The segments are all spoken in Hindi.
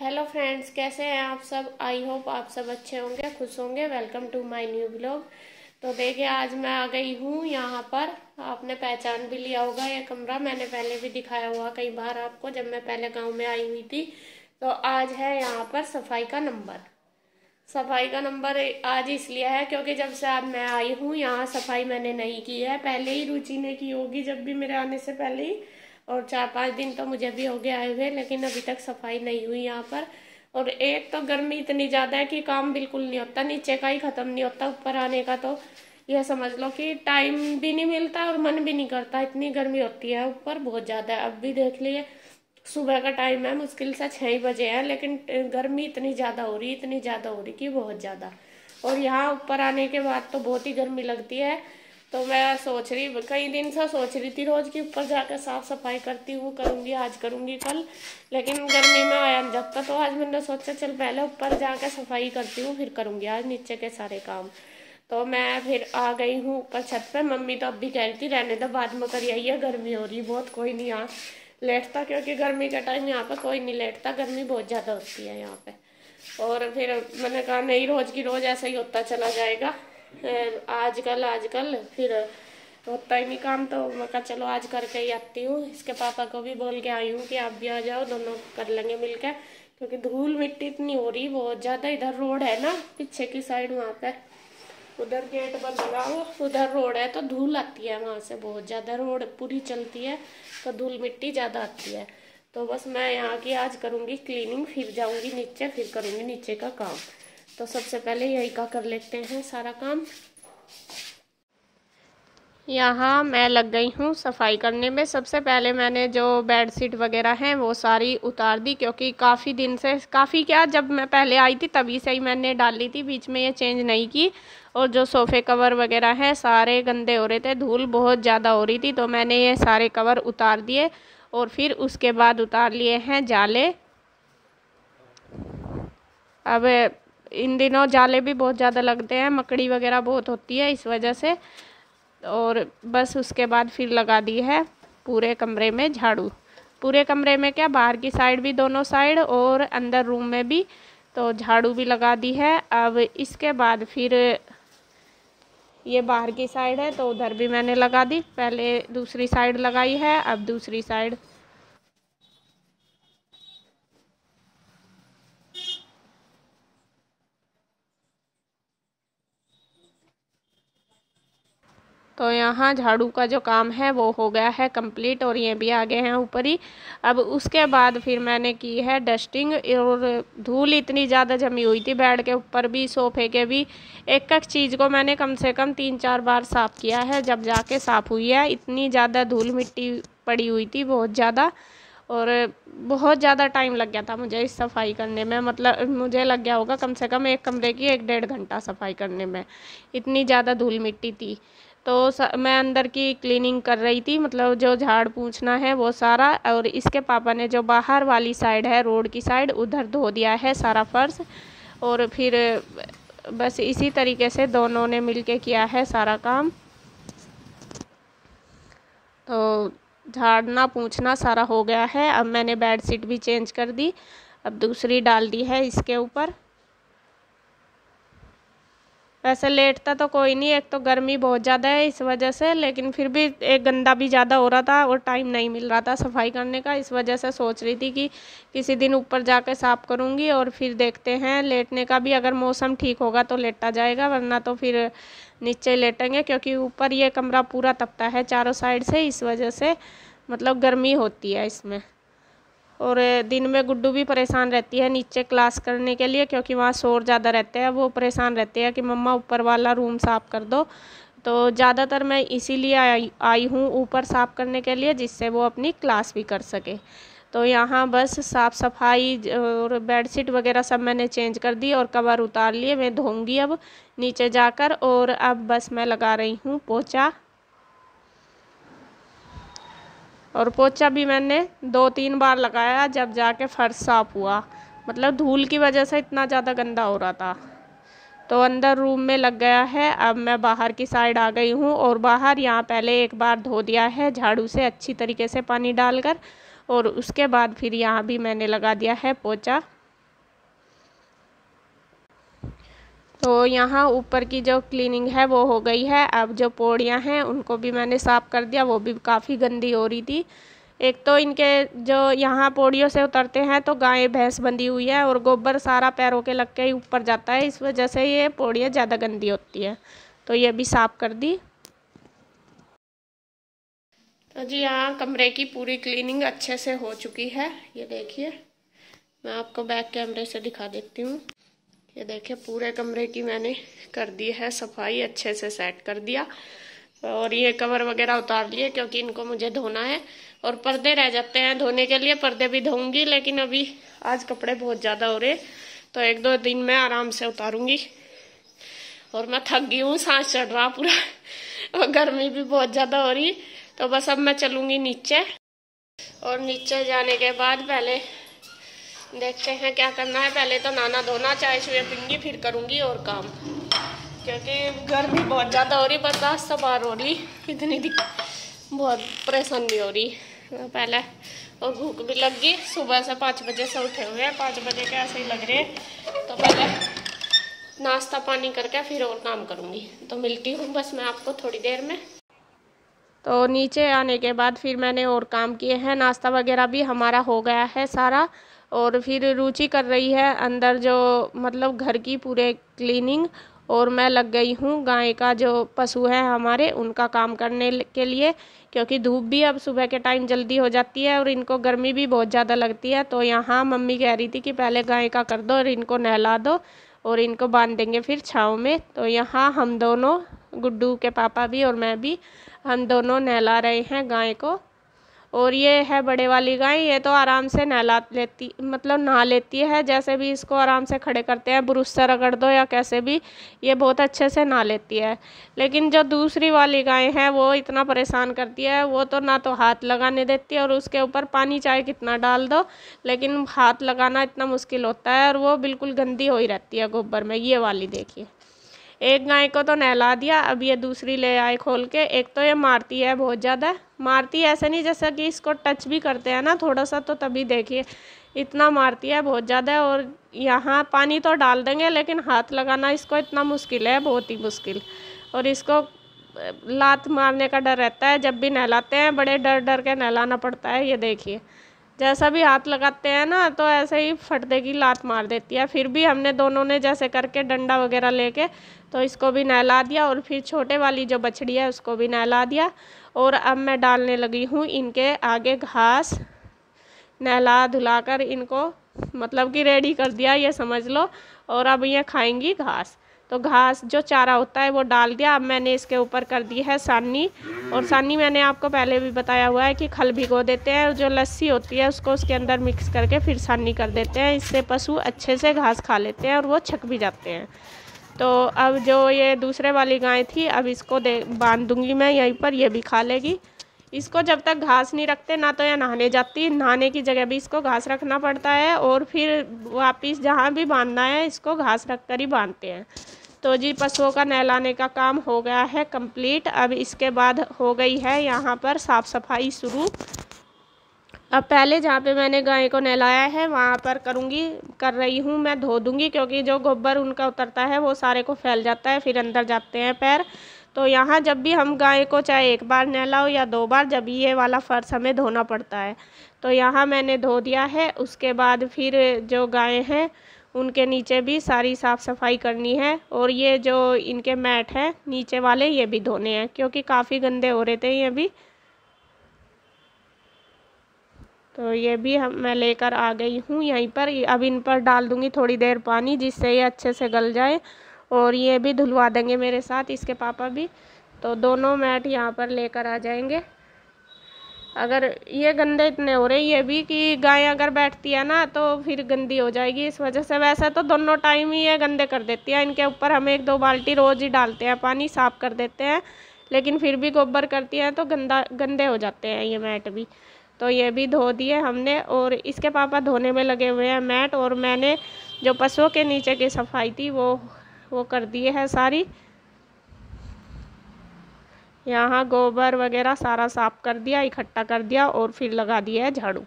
हेलो फ्रेंड्स, कैसे हैं आप सब। आई होप आप सब अच्छे होंगे, खुश होंगे। Welcome to my new blog. तो देखिए, आज मैं आ गई हूँ यहाँ पर। आपने पहचान भी लिया होगा, ये कमरा मैंने पहले भी दिखाया हुआ कई बार आपको, जब मैं पहले गांव में आई हुई थी। तो आज है यहाँ पर सफाई का नंबर आज इसलिए है क्योंकि जब से आज मैं आई हूँ यहाँ सफाई मैंने नहीं की है। पहले ही रुचि ने की होगी, जब भी मेरे आने से पहले ही। और 4-5 दिन तो मुझे भी हो गए आए हुए, लेकिन अभी तक सफाई नहीं हुई यहाँ पर। और एक तो गर्मी इतनी ज़्यादा है कि काम बिल्कुल नहीं होता, नीचे का ही ख़त्म नहीं होता, ऊपर आने का तो यह समझ लो कि टाइम भी नहीं मिलता और मन भी नहीं करता, इतनी गर्मी होती है ऊपर बहुत ज़्यादा है। अब भी देख लिए, सुबह का टाइम है, मुश्किल से 6 बजे है, लेकिन गर्मी इतनी ज़्यादा हो रही कि बहुत ज़्यादा। और यहाँ ऊपर आने के बाद तो बहुत ही गर्मी लगती है। तो मैं कई दिन से सोच रही थी रोज़ की ऊपर जाकर साफ़ सफाई करती हूँ, करूँगी आज, करूँगी कल, लेकिन गर्मी में आया नहीं जाता। तो आज मैंने सोचा चल पहले ऊपर जाकर सफाई करती हूँ, फिर करूँगी आज नीचे के सारे काम। तो मैं फिर आ गई हूँ ऊपर छत पे। मम्मी तो अब भी कह रही थी रहने दो, बाद में कर आइए, गर्मी हो रही बहुत, कोई नहीं यहाँ लेटता, क्योंकि गर्मी का टाइम यहाँ पे कोई नहीं लेटता, गर्मी बहुत ज़्यादा होती है यहाँ पे। और फिर मैंने कहा नहीं, रोज़ की रोज़ ऐसा ही होता चला जाएगा, आजकल फिर होता ही नहीं काम। तो मैं कहा चलो आज करके ही आती हूँ। इसके पापा को भी बोल के आई हूँ कि आप भी आ जाओ, दोनों कर लेंगे मिलकर, क्योंकि धूल मिट्टी इतनी हो रही बहुत ज़्यादा। इधर रोड है ना पीछे की साइड, वहाँ पे उधर गेट बंद लगा हो, उधर रोड है, तो धूल आती है वहाँ से बहुत ज़्यादा। रोड पूरी चलती है तो धूल मिट्टी ज़्यादा आती है। तो बस मैं यहाँ की आज करूँगी क्लीनिंग, फिर जाऊँगी नीचे, फिर करूँगी नीचे का काम। तो सबसे पहले यही का कर लेते हैं सारा काम। यहाँ मैं लग गई हूँ सफाई करने में। सबसे पहले मैंने जो बेडशीट वगैरह हैं वो सारी उतार दी, क्योंकि काफ़ी दिन से, काफ़ी क्या, जब मैं पहले आई थी तभी से ही मैंने डाल ली थी, बीच में ये चेंज नहीं की। और जो सोफ़े कवर वगैरह हैं सारे गंदे हो रहे थे, धूल बहुत ज़्यादा हो रही थी, तो मैंने ये सारे कवर उतार दिए। और फिर उसके बाद उतार लिए हैं जाले। अब इन दिनों जाले भी बहुत ज़्यादा लगते हैं, मकड़ी वगैरह बहुत होती है इस वजह से। और बस उसके बाद फिर लगा दी है पूरे कमरे में झाड़ू। पूरे कमरे में क्या, बाहर की साइड भी, दोनों साइड, और अंदर रूम में भी, तो झाड़ू भी लगा दी है। अब इसके बाद फिर ये बाहर की साइड है तो उधर भी मैंने लगा दी, पहले दूसरी साइड लगाई है, अब दूसरी साइड। तो यहाँ झाड़ू का जो काम है वो हो गया है कंप्लीट, और ये भी आ गए हैं ऊपर ही। अब उसके बाद फिर मैंने की है डस्टिंग। और धूल इतनी ज़्यादा जमी हुई थी, बेड के ऊपर भी, सोफ़े के भी, एक एक चीज़ को मैंने कम से कम 3-4 बार साफ़ किया है, जब जाके साफ़ हुई है। इतनी ज़्यादा धूल मिट्टी पड़ी हुई थी, बहुत ज़्यादा। और बहुत ज़्यादा टाइम लग गया था मुझे इस सफाई करने में, मतलब मुझे लग गया होगा कम से कम एक कमरे की 1-1.5 घंटा सफाई करने में, इतनी ज़्यादा धूल मिट्टी थी। तो मैं अंदर की क्लीनिंग कर रही थी, मतलब जो झाड़ पोंछना है वो सारा। और इसके पापा ने जो बाहर वाली साइड है, रोड की साइड, उधर धो दिया है सारा फर्श। और फिर बस इसी तरीके से दोनों ने मिलके किया है सारा काम। तो झाड़ना पोंछना सारा हो गया है। अब मैंने बेडशीट भी चेंज कर दी, अब दूसरी डाल दी है इसके ऊपर। वैसे लेटता तो कोई नहीं, एक तो गर्मी बहुत ज़्यादा है इस वजह से, लेकिन फिर भी एक गंदा भी ज़्यादा हो रहा था और टाइम नहीं मिल रहा था सफाई करने का। इस वजह से सोच रही थी कि किसी दिन ऊपर जाकर साफ़ करूँगी, और फिर देखते हैं लेटने का भी, अगर मौसम ठीक होगा तो लेटा जाएगा, वरना तो फिर नीचे लेटेंगे, क्योंकि ऊपर ये कमरा पूरा तपता है चारों साइड से, इस वजह से मतलब गर्मी होती है इसमें। और दिन में गुड्डू भी परेशान रहती है नीचे क्लास करने के लिए, क्योंकि वहाँ शोर ज़्यादा रहते हैं, वो परेशान रहते हैं कि मम्मा ऊपर वाला रूम साफ़ कर दो। तो ज़्यादातर मैं इसीलिए आई हूँ ऊपर साफ़ करने के लिए, जिससे वो अपनी क्लास भी कर सके। तो यहाँ बस साफ़ सफाई और बेडशीट वगैरह सब मैंने चेंज कर दी, और कवर उतार लिए, मैं धोऊँगी अब नीचे जाकर। और अब बस मैं लगा रही हूँ पोछा। और पोछा भी मैंने 2-3 बार लगाया, जब जाके फर्श साफ़ हुआ, मतलब धूल की वजह से इतना ज़्यादा गंदा हो रहा था। तो अंदर रूम में लग गया है। अब मैं बाहर की साइड आ गई हूँ, और बाहर यहाँ पहले एक बार धो दिया है झाड़ू से अच्छी तरीके से पानी डालकर, और उसके बाद फिर यहाँ भी मैंने लगा दिया है पोछा। तो यहाँ ऊपर की जो क्लीनिंग है वो हो गई है। अब जो पौड़ियाँ हैं उनको भी मैंने साफ़ कर दिया, वो भी काफ़ी गंदी हो रही थी। एक तो इनके जो यहाँ पौड़ियों से उतरते हैं तो गाय भैंस बंधी हुई है और गोबर सारा पैरों के लग के ही ऊपर जाता है, इस वजह से ये पौड़ियाँ ज़्यादा गंदी होती है। तो ये भी साफ़ कर दी। तो जी यहाँ कमरे की पूरी क्लीनिंग अच्छे से हो चुकी है। ये देखिए, मैं आपको बैक कैमरे से दिखा देती हूँ। ये देखिए पूरे कमरे की मैंने कर दी है सफाई, अच्छे से सेट कर दिया। और ये कवर वगैरह उतार लिए क्योंकि इनको मुझे धोना है। और पर्दे रह जाते हैं धोने के लिए, पर्दे भी धोऊंगी, लेकिन अभी आज कपड़े बहुत ज़्यादा हो रहे तो 1-2 दिन में आराम से उतारूंगी। और मैं थक गई हूँ, सांस चढ़ रहा पूरा और गर्मी भी बहुत ज़्यादा हो रही। तो बस अब मैं चलूँगी नीचे, और नीचे जाने के बाद पहले देखते हैं क्या करना है। पहले तो नहाना धोना, चाय शुए पीऊँगी, फिर करूँगी और काम, क्योंकि गर्मी बहुत ज़्यादा हो रही, बर्दाश्त से बाहर हो रही, इतनी बहुत परेशानी हो रही पहले। और भूख भी लग गई, सुबह से 5 बजे से उठे हुए हैं, 5 बजे के ऐसे ही लग रहे। तो पहले नाश्ता पानी करके फिर और काम करूँगी। तो मिलती हूँ बस मैं आपको थोड़ी देर में। तो नीचे आने के बाद फिर मैंने और काम किए हैं, नाश्ता वगैरह भी हमारा हो गया है सारा। और फिर रुचि कर रही है अंदर जो मतलब घर की पूरे क्लीनिंग, और मैं लग गई हूँ गाय का जो पशु है हमारे उनका काम करने के लिए, क्योंकि धूप भी अब सुबह के टाइम जल्दी हो जाती है और इनको गर्मी भी बहुत ज़्यादा लगती है। तो यहाँ मम्मी कह रही थी कि पहले गाय का कर दो और इनको नहला दो और इनको बांध देंगे फिर छाँव में। तो यहाँ हम दोनों, गुड्डू के पापा भी और मैं भी, हम दोनों नहला रहे हैं गाय को। और ये है बड़े वाली गाय, ये तो आराम से नहला लेती, मतलब नहा लेती है। जैसे भी इसको आराम से खड़े करते हैं, ब्रश से रगड़ दो या कैसे भी, ये बहुत अच्छे से नहा लेती है। लेकिन जो दूसरी वाली गाय है वो इतना परेशान करती है, वो तो ना तो हाथ लगाने देती है, और उसके ऊपर पानी चाहे कितना डाल दो लेकिन हाथ लगाना इतना मुश्किल होता है, और वो बिल्कुल गंदी हो ही रहती है गोबर में। ये वाली देखिए, एक गाय को तो नहला दिया, अब ये दूसरी ले आए खोल के। एक तो ये मारती है, बहुत ज़्यादा मारती है, ऐसे नहीं जैसा कि इसको टच भी करते हैं ना थोड़ा सा, तो तभी देखिए इतना मारती है बहुत ज़्यादा। और यहाँ पानी तो डाल देंगे लेकिन हाथ लगाना इसको इतना मुश्किल है, बहुत ही मुश्किल। और इसको लात मारने का डर रहता है, जब भी नहलाते हैं बड़े डर डर के नहलाना पड़ता है। ये देखिए जैसा भी हाथ लगाते हैं ना तो ऐसे ही फट देगी, लात मार देती है। फिर भी हमने दोनों ने जैसे करके डंडा वगैरह लेके तो इसको भी नहला दिया, और फिर छोटे वाली जो बछड़ी है उसको भी नहला दिया। और अब मैं डालने लगी हूँ इनके आगे घास, नहला धुलाकर इनको मतलब कि रेडी कर दिया, ये समझ लो। और अब ये खाएंगी घास, तो घास जो चारा होता है वो डाल दिया। अब मैंने इसके ऊपर कर दी है सानी, और सानी मैंने आपको पहले भी बताया हुआ है कि खल भिगो देते हैं और जो लस्सी होती है उसको उसके अंदर मिक्स करके फिर सानी कर देते हैं। इससे पशु अच्छे से घास खा लेते हैं और वो छक भी जाते हैं। तो अब जो ये दूसरे वाली गाय थी, अब इसको बांध दूंगी मैं यहीं पर, ये भी खा लेगी। इसको जब तक घास नहीं रखते ना तो यह नहाने जाती, नहाने की जगह भी इसको घास रखना पड़ता है, और फिर वापस जहाँ भी बांधना है इसको घास रख कर ही बांधते हैं। तो जी पशुओं का नहलाने का काम हो गया है कंप्लीट। अब इसके बाद हो गई है यहाँ पर साफ़ सफाई शुरू। अब पहले जहाँ पे मैंने गाय को नहलाया है वहाँ पर कर रही हूँ मैं, धो दूँगी, क्योंकि जो गोबर उनका उतरता है वो सारे को फैल जाता है, फिर अंदर जाते हैं पैर। तो यहाँ जब भी हम गाय को चाहे 1 बार नहलाओ या 2 बार, जब ये वाला फर्श हमें धोना पड़ता है। तो यहाँ मैंने धो दिया है। उसके बाद फिर जो गाय हैं उनके नीचे भी सारी साफ़ सफाई करनी है, और ये जो इनके मैट हैं नीचे वाले ये भी धोने हैं, क्योंकि काफ़ी गंदे हो रहे थे ये भी। तो ये भी मैं लेकर आ गई हूँ यहीं पर। अब इन पर डाल दूँगी थोड़ी देर पानी, जिससे ये अच्छे से गल जाए, और ये भी धुलवा देंगे मेरे साथ इसके पापा भी। तो दोनों मैट यहाँ पर लेकर आ जाएंगे। अगर ये गंदे इतने हो रहे ये भी कि गाय अगर बैठती है ना तो फिर गंदी हो जाएगी, इस वजह से। वैसे तो दोनों टाइम ही ये गंदे कर देती है। इनके ऊपर हम 1-2 बाल्टी रोज़ ही डालते हैं पानी, साफ़ कर देते हैं, लेकिन फिर भी गोबर करती हैं तो गंदे हो जाते हैं ये मैट भी। तो ये भी धो दिए हमने, और इसके पापा धोने में लगे हुए हैं मैट। और मैंने जो पशुओं के नीचे की सफाई थी वो कर दिए है सारी। यहाँ गोबर वगैरह सारा साफ कर दिया, इकट्ठा कर दिया, और फिर लगा दिया है झाड़ू।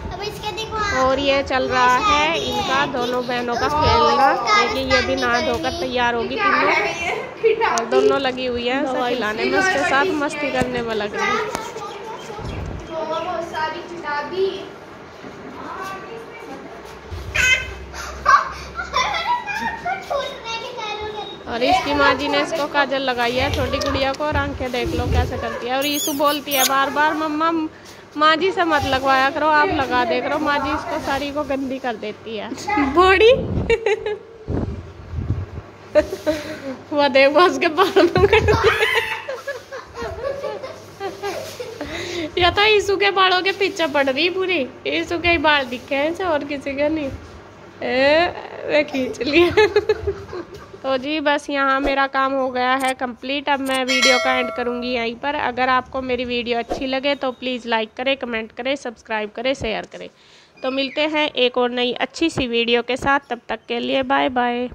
अब इसके देखो और ये चल रहा है इनका दोनों बहनों का खेलना, क्योंकि ये भी नहा धोकर तैयार होगी तीनों, और दोनों लगी हुई है उसे खिलाने में, उसके साथ मस्ती करने में लग रही है। और इसकी माँ जी ने इसको काजल लगाई है छोटी गुड़िया को, और आंखें देख लो कैसे करती है। और ईशु बोलती है बार बार मम्मा माँ जी से मत लगवाया करो, आप लगा दे करो, माँ जी इसको साड़ी को गंदी कर देती है बॉडी। वह देखो उसके बाल में या तो ईशु के बालों के पीछे पड़ रही पूरी, ईशु के ही बाल दिखे हैं और किसी के नहीं। वे खींच लिया। तो जी बस यहाँ मेरा काम हो गया है कंप्लीट। अब मैं वीडियो का एंड करूँगी यहीं पर। अगर आपको मेरी वीडियो अच्छी लगे तो प्लीज़ लाइक करें, कमेंट करें, सब्सक्राइब करें, शेयर करें। तो मिलते हैं एक और नई अच्छी सी वीडियो के साथ, तब तक के लिए बाय बाय।